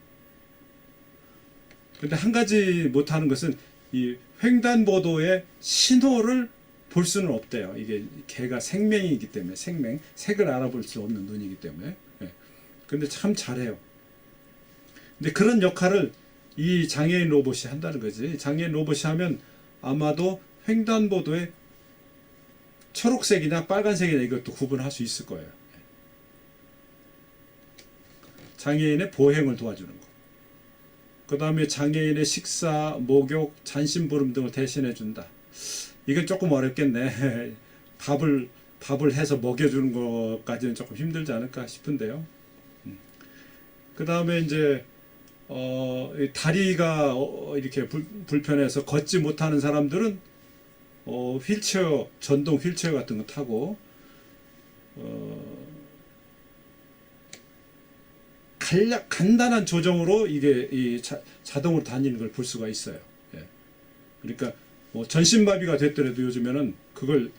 근데 한 가지 못하는 것은 이 횡단보도의 신호를 볼 수는 없대요. 이게 개가 생명이기 때문에 색을 알아볼 수 없는 눈이기 때문에. 예. 근데 참 잘해요. 근데 그런 역할을 이 장애인 로봇이 한다는 거지. 장애인 로봇이 하면 아마도 횡단보도에 초록색이나 빨간색이나 이것도 구분할 수 있을 거예요. 장애인의 보행을 도와주는 거. 그 다음에 장애인의 식사, 목욕, 잔심부름 등을 대신해 준다. 이건 조금 어렵겠네. 밥을 해서 먹여주는 것까지는 조금 힘들지 않을까 싶은데요. 그 다음에 이제 다리가 이렇게 불편해서 걷지 못하는 사람들은 휠체어, 전동 휠체어 같은 거 타고 간단한 조정으로 이게 자동으로 다니는 걸 볼 수가 있어요. 예. 그러니까 뭐 전신마비가 됐더라도 요즘에는 그걸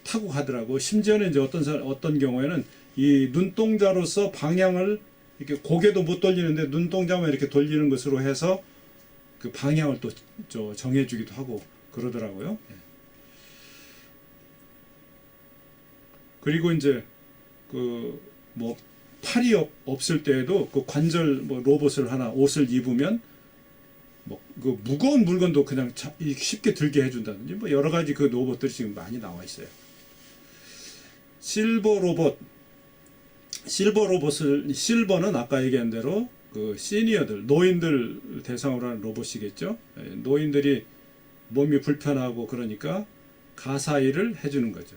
타고 가더라고. 심지어는 이제 어떤 경우에는 이 눈동자로서 방향을 이렇게 고개도 못 돌리는데 눈동자만 이렇게 돌리는 것으로 해서 그 방향을 또 정해주기도 하고 그러더라고요. 예. 그리고 이제 그 뭐 팔이 없을 때에도 그 관절 뭐 로봇을 하나 옷을 입으면 뭐 그 무거운 물건도 그냥 쉽게 들게 해준다든지 뭐 여러 가지 그 로봇들이 지금 많이 나와 있어요. 실버는 아까 얘기한 대로 그 시니어들, 노인들 대상으로 하는 로봇이겠죠. 노인들이 몸이 불편하고 그러니까 가사일을 해주는 거죠.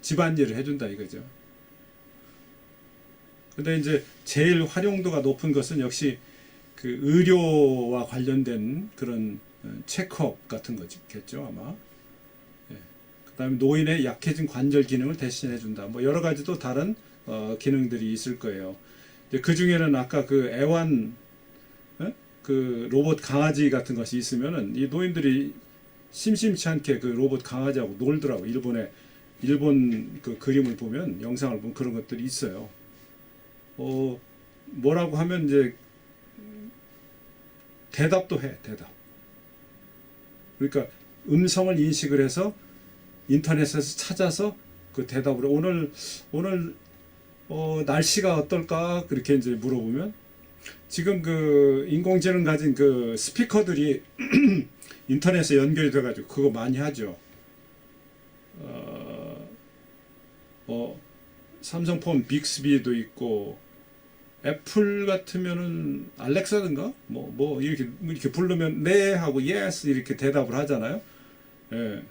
집안일을 해준다 이거죠. 근데 이제 제일 활용도가 높은 것은 역시 그 의료와 관련된 그런 체크업 같은 거겠죠 아마. 예. 그다음에 노인의 약해진 관절 기능을 대신해 준다. 뭐 여러 가지 또 다른 기능들이 있을 거예요. 그 중에는 아까 그 애완 그 로봇 강아지 같은 것이 있으면은 이 노인들이 심심치 않게 그 로봇 강아지하고 놀더라고. 일본 그 그림을 보면 영상을 보면 그런 것들이 있어요. 뭐라고 하면 이제 대답도 해. 대답. 그러니까 음성을 인식을 해서 인터넷에서 찾아서 그 대답을 오늘 날씨가 어떨까 그렇게 이제 물어보면 지금 그 인공지능 가진 그 스피커들이 인터넷에 연결이 돼가지고 그거 많이 하죠. 삼성폰 빅스비도 있고 애플 같으면은 알렉사든가 뭐 이렇게 부르면 네 하고 예스 이렇게 대답을 하잖아요. 예.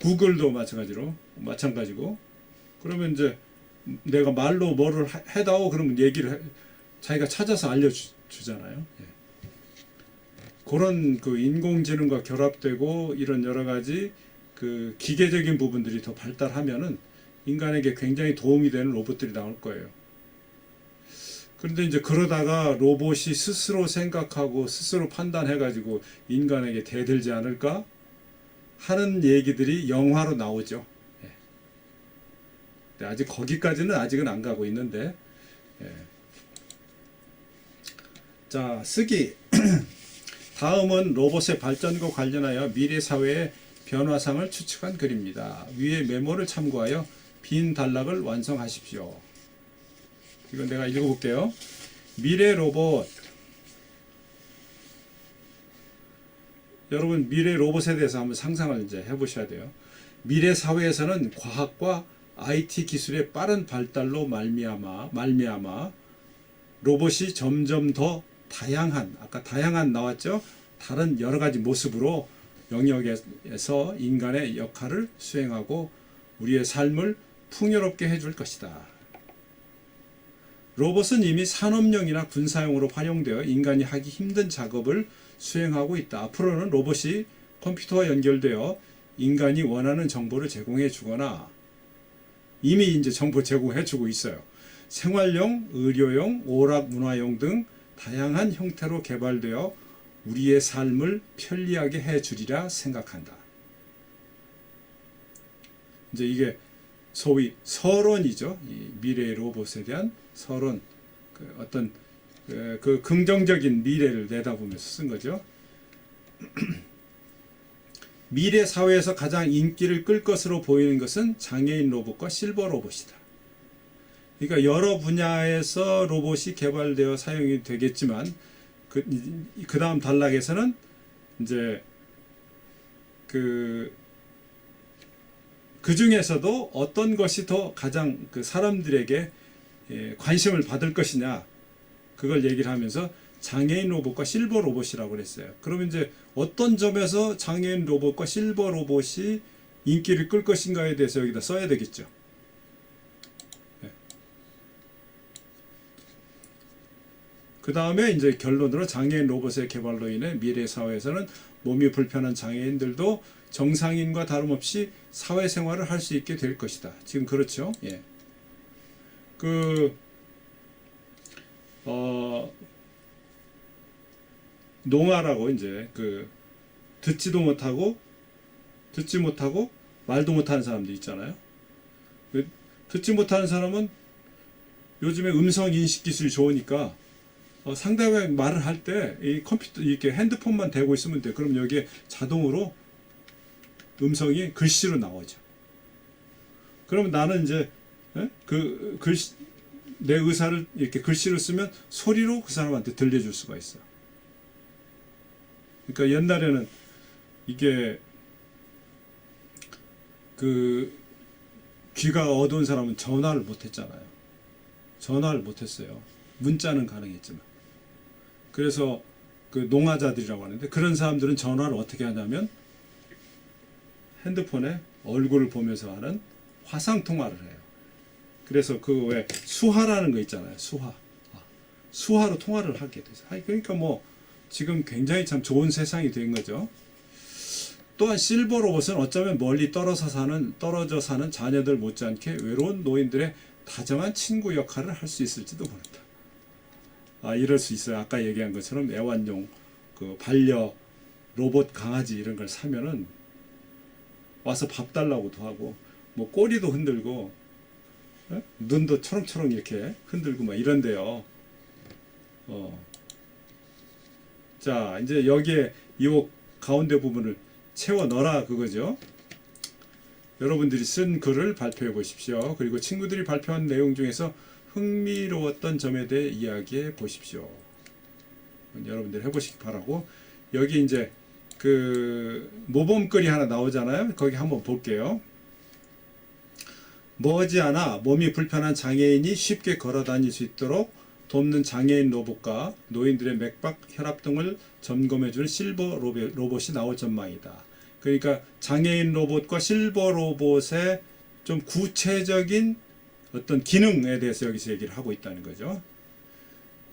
구글도 마찬가지고 그러면 이제 내가 말로 뭐를 해다오 그러면 자기가 찾아서 알려주잖아요. 예. 그런 그 인공지능과 결합되고 이런 여러 가지 그 기계적인 부분들이 더 발달하면은 인간에게 굉장히 도움이 되는 로봇들이 나올 거예요. 그런데 이제 그러다가 로봇이 스스로 생각하고 스스로 판단해가지고 인간에게 대들지 않을까 하는 얘기들이 영화로 나오죠. 예. 아직 거기까지는 아직은 안 가고 있는데. 예. 자, 쓰기. 다음은 로봇의 발전과 관련하여 미래 사회의 변화상을 추측한 글입니다. 위의 메모를 참고하여 빈 단락을 완성하십시오. 이건 내가 읽어볼게요. 미래 로봇. 여러분 미래 로봇에 대해서 한번 상상을 이제 해보셔야 돼요. 미래 사회에서는 과학과 IT 기술의 빠른 발달로 말미암아 로봇이 점점 더 다양한, 아까 다양한 나왔죠? 다른 여러 가지 모습으로 영역에서 인간의 역할을 수행하고 우리의 삶을 풍요롭게 해줄 것이다. 로봇은 이미 산업용이나 군사용으로 활용되어 인간이 하기 힘든 작업을 수행하고 있다. 앞으로는 로봇이 컴퓨터와 연결되어 인간이 원하는 정보를 제공해 주거나 이미 이제 정보 제공해 주고 있어요. 생활용, 의료용, 오락 문화용 등 다양한 형태로 개발되어 우리의 삶을 편리하게 해주리라 생각한다. 이제 이게 소위 서론이죠. 이 미래의 로봇에 대한 서론, 어떤 그 긍정적인 미래를 내다보면서 쓴 거죠. 미래 사회에서 가장 인기를 끌 것으로 보이는 것은 장애인 로봇과 실버 로봇이다. 그러니까 여러 분야에서 로봇이 개발되어 사용이 되겠지만 그 다음 단락에서는 이제 그 중에서도 어떤 것이 더 가장 그 사람들에게 관심을 받을 것이냐, 그걸 얘기를 하면서 장애인 로봇과 실버 로봇이라고 그랬어요. 그러면 이제 어떤 점에서 장애인 로봇과 실버 로봇이 인기를 끌 것인가에 대해서 여기다 써야 되겠죠. 그 다음에 이제 결론으로 장애인 로봇의 개발로 인해 미래 사회에서는 몸이 불편한 장애인들도 정상인과 다름없이 사회생활을 할 수 있게 될 것이다. 지금 그렇죠? 예. 농아라고 이제 듣지 못하고 말도 못하는 사람들 있잖아요. 듣지 못하는 사람은 요즘에 음성 인식 기술이 좋으니까 상대방이 말을 할 때 이 컴퓨터 이렇게 핸드폰만 대고 있으면 돼. 그럼 여기에 자동으로 음성이 글씨로 나오죠. 그러면 나는 이제 내 의사를 이렇게 글씨로 쓰면 소리로 그 사람한테 들려줄 수가 있어. 그러니까 옛날에는 이게 귀가 어두운 사람은 전화를 못했잖아요. 전화를 못했어요. 문자는 가능했지만. 그래서 농아자들이라고 하는데, 그런 사람들은 전화를 어떻게 하냐면 핸드폰에 얼굴을 보면서 하는 화상통화를 해요. 그래서 왜 수화라는 거 있잖아요. 수화로 통화를 하게 돼서. 그러니까 뭐 지금 굉장히 참 좋은 세상이 된 거죠. 또한 실버 로봇은 어쩌면 멀리 떨어져 사는 자녀들 못지않게 외로운 노인들의 다정한 친구 역할을 할 수 있을지도 모른다. 이럴 수 있어요. 아까 얘기한 것처럼 애완용 반려 로봇 강아지 이런 걸 사면은 와서 밥 달라고도 하고, 뭐 꼬리도 흔들고, 눈도 초롱초롱 이렇게 흔들고 막 이런데요. 자, 이제 여기에 이 가운데 부분을 채워 넣어라 그거죠. 여러분들이 쓴 글을 발표해 보십시오. 그리고 친구들이 발표한 내용 중에서 흥미로웠던 점에 대해 이야기해 보십시오. 여러분들 해보시기 바라고, 여기 이제 모범글이 하나 나오잖아요. 거기 한번 볼게요. 머지않아 몸이 불편한 장애인이 쉽게 걸어 다닐 수 있도록 돕는 장애인 로봇과 노인들의 맥박, 혈압 등을 점검해주는 실버 로봇이 나올 전망이다. 그러니까 장애인 로봇과 실버 로봇의 좀 구체적인 어떤 기능에 대해서 여기서 얘기를 하고 있다는 거죠.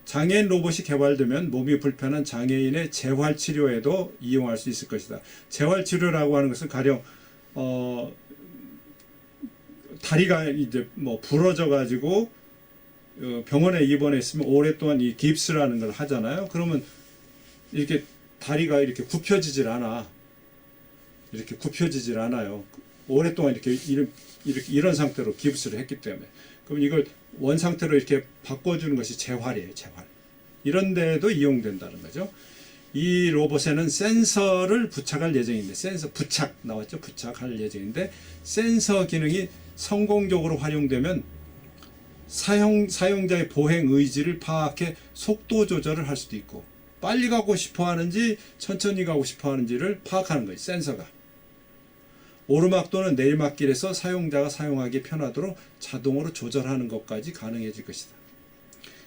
장애인 로봇이 개발되면 몸이 불편한 장애인의 재활치료에도 이용할 수 있을 것이다. 재활치료라고 하는 것은 가령 다리가 이제 뭐 부러져 가지고 병원에 입원했으면 오랫동안 이 깁스라는 걸 하잖아요. 그러면 이렇게 다리가 이렇게 굽혀지질 않아. 이렇게 굽혀지질 않아요. 오랫동안 이런 상태로 깁스를 했기 때문에. 그럼 이걸 원 상태로 이렇게 바꿔주는 것이 재활이에요. 재활. 이런 데도 이용된다는 거죠. 이 로봇에는 센서를 부착할 예정인데, 센서 부착 나왔죠. 부착할 예정인데, 센서 기능이 성공적으로 활용되면 사용자의 보행 의지를 파악해 속도 조절을 할 수도 있고, 빨리 가고 싶어 하는지 천천히 가고 싶어 하는지를 파악하는 거예요. 센서가. 오르막 또는 내리막길에서 사용자가 사용하기 편하도록 자동으로 조절하는 것까지 가능해질 것이다.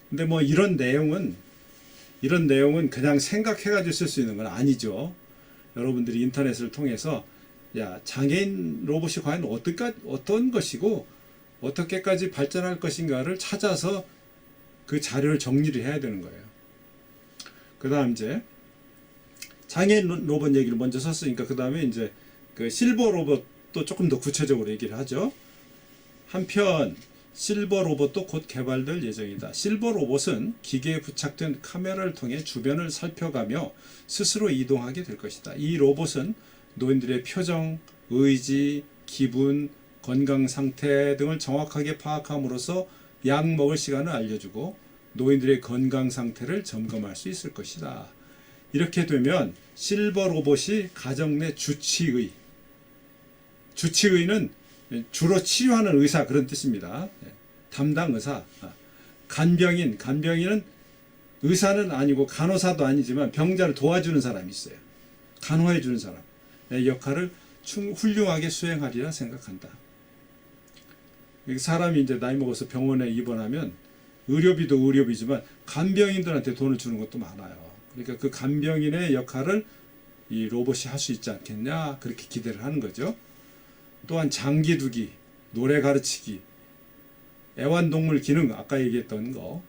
근데 뭐 이런 내용은 그냥 생각해가지고 쓸 수 있는 건 아니죠. 여러분들이 인터넷을 통해서 장애인 로봇이 과연 어떤 것이고 어떻게까지 발전할 것인가를 찾아서 그 자료를 정리를 해야 되는 거예요. 그 다음 이제 장애인 로봇 얘기를 먼저 썼으니까 그 다음에 이제 실버 로봇도 조금 더 구체적으로 얘기를 하죠. 한편 실버 로봇도 곧 개발될 예정이다. 실버 로봇은 기계에 부착된 카메라를 통해 주변을 살펴가며 스스로 이동하게 될 것이다. 이 로봇은 노인들의 표정, 의지, 기분, 건강 상태 등을 정확하게 파악함으로써 약 먹을 시간을 알려주고 노인들의 건강 상태를 점검할 수 있을 것이다. 이렇게 되면 실버 로봇이 가정 내 주치의는 주로 치료하는 의사 그런 뜻입니다. 담당 의사. 간병인은 의사는 아니고 간호사도 아니지만 병자를 도와주는 사람이 있어요. 간호해 주는 사람의 역할을 훌륭하게 수행하리라 생각한다. 사람이 이제 나이 먹어서 병원에 입원하면 의료비도 의료비지만 간병인들한테 돈을 주는 것도 많아요. 그러니까 그 간병인의 역할을 이 로봇이 할 수 있지 않겠냐 그렇게 기대를 하는 거죠. 또한 장기두기, 노래 가르치기, 애완동물 기능 아까 얘기했던 거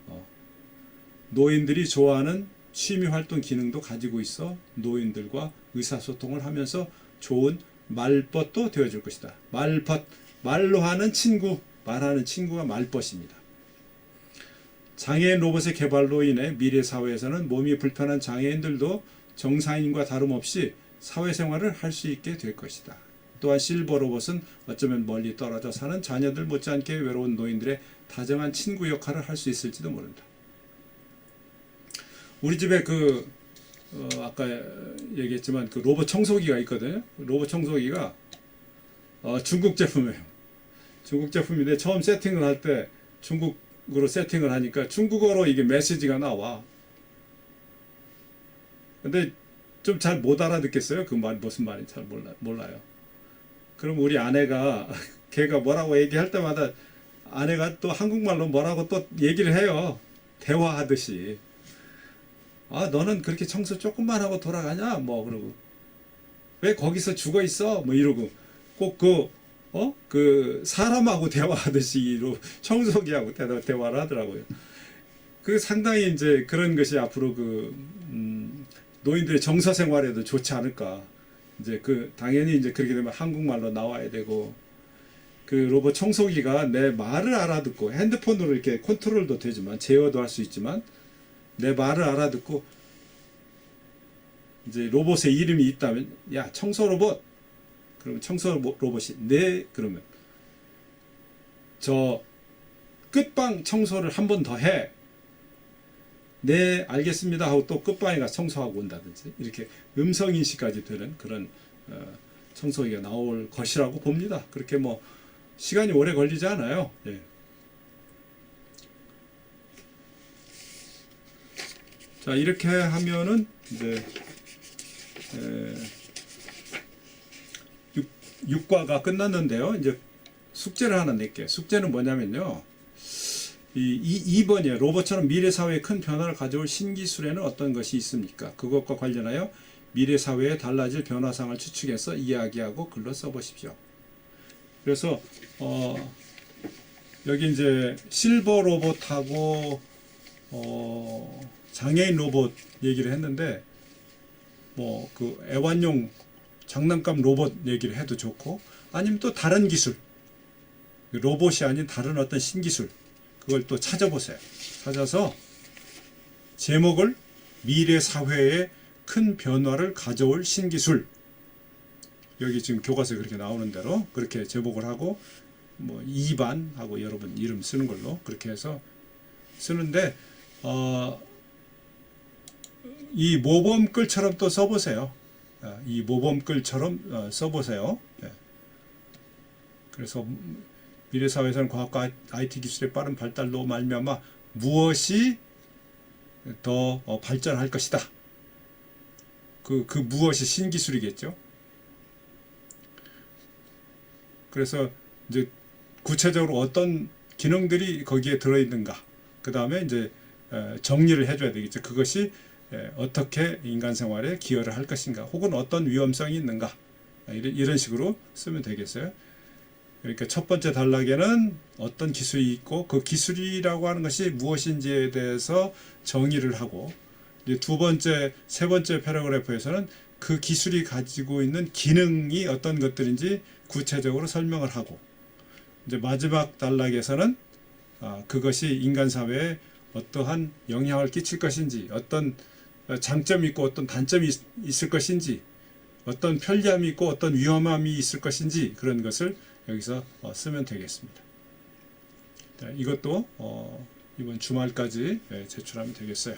노인들이 좋아하는 취미활동 기능도 가지고 있어 노인들과 의사소통을 하면서 좋은 말벗도 되어줄 것이다. 말벗, 말로 하는 친구, 말하는 친구가 말벗입니다. 장애인 로봇의 개발로 인해 미래 사회에서는 몸이 불편한 장애인들도 정상인과 다름없이 사회생활을 할 수 있게 될 것이다. 또한 실버 로봇은 어쩌면 멀리 떨어져 사는 자녀들 못지않게 외로운 노인들의 다정한 친구 역할을 할 수 있을지도 모른다. 우리 집에 아까 얘기했지만 그 로봇 청소기가 있거든요. 로봇 청소기가 중국 제품이에요. 중국 제품인데 처음 세팅을 할 때 중국으로 세팅을 하니까 중국어로 이게 메시지가 나와. 근데 좀 잘 못 알아듣겠어요. 그 말 무슨 말인지 잘 몰라요. 그럼 우리 아내가 걔가 뭐라고 얘기할 때마다 아내가 또 한국말로 뭐라고 또 얘기를 해요. 대화하듯이. 아, 너는 그렇게 청소 조금만 하고 돌아가냐? 뭐 그러고 왜 거기서 죽어 있어? 뭐 이러고 꼭 그 사람하고 대화하듯이 청소기하고 대화를 하더라고요. 그 상당히 이제 그런 것이 앞으로 노인들의 정서 생활에도 좋지 않을까. 이제 당연히 이제 그렇게 되면 한국말로 나와야 되고 그 로봇 청소기가 내 말을 알아듣고 핸드폰으로 이렇게 컨트롤도 되지만 제어도 할 수 있지만 내 말을 알아듣고 이제 로봇의 이름이 있다면 야 청소 로봇 그러면 청소 로봇이 네 그러면 저 끝방 청소를 한 번 더 해. 네 알겠습니다 하고 또 끝방에 가서 청소하고 온다든지 이렇게 음성인식까지 되는 그런 청소기가 나올 것이라고 봅니다. 그렇게 뭐 시간이 오래 걸리지 않아요. 예. 자 이렇게 하면은 이제 6과가 끝났는데요. 이제 숙제를 하나 낼게요. 숙제는 뭐냐면요. 2번이에요. 로봇처럼 미래 사회에 큰 변화를 가져올 신기술에는 어떤 것이 있습니까? 그것과 관련하여 미래 사회에 달라질 변화상을 추측해서 이야기하고 글로 써보십시오. 그래서 여기 이제 실버 로봇하고 장애인 로봇 얘기를 했는데 뭐 그 애완용 장난감 로봇 얘기를 해도 좋고 아니면 또 다른 기술 로봇이 아닌 다른 어떤 신기술 그걸 또 찾아보세요. 찾아서 제목을 미래 사회에 큰 변화를 가져올 신기술 여기 지금 교과서에 그렇게 나오는 대로 그렇게 제목을 하고 뭐 2반 하고 여러분 이름 쓰는 걸로 그렇게 해서 쓰는데 이 모범글처럼 또 써보세요. 이 모범글처럼 써보세요. 네. 그래서 미래사회에서는 과학과 IT 기술의 빠른 발달로 말미암아 무엇이 더 발전할 것이다. 그 무엇이 신기술이겠죠. 그래서 이제 구체적으로 어떤 기능들이 거기에 들어있는가. 그 다음에 이제 정리를 해줘야 되겠죠. 그것이 어떻게 인간 생활에 기여를 할 것인가. 혹은 어떤 위험성이 있는가. 이런 식으로 쓰면 되겠어요. 그러니까 첫 번째 단락에는 어떤 기술이 있고 그 기술이라고 하는 것이 무엇인지에 대해서 정의를 하고 이제 두 번째, 세 번째 패러그래프에서는 그 기술이 가지고 있는 기능이 어떤 것들인지 구체적으로 설명을 하고 이제 마지막 단락에서는 그것이 인간 사회에 어떠한 영향을 끼칠 것인지, 어떤 장점이 있고 어떤 단점이 있을 것인지, 어떤 편리함이 있고 어떤 위험함이 있을 것인지, 그런 것을 여기서 쓰면 되겠습니다. 이것도 이번 주말까지 제출하면 되겠어요.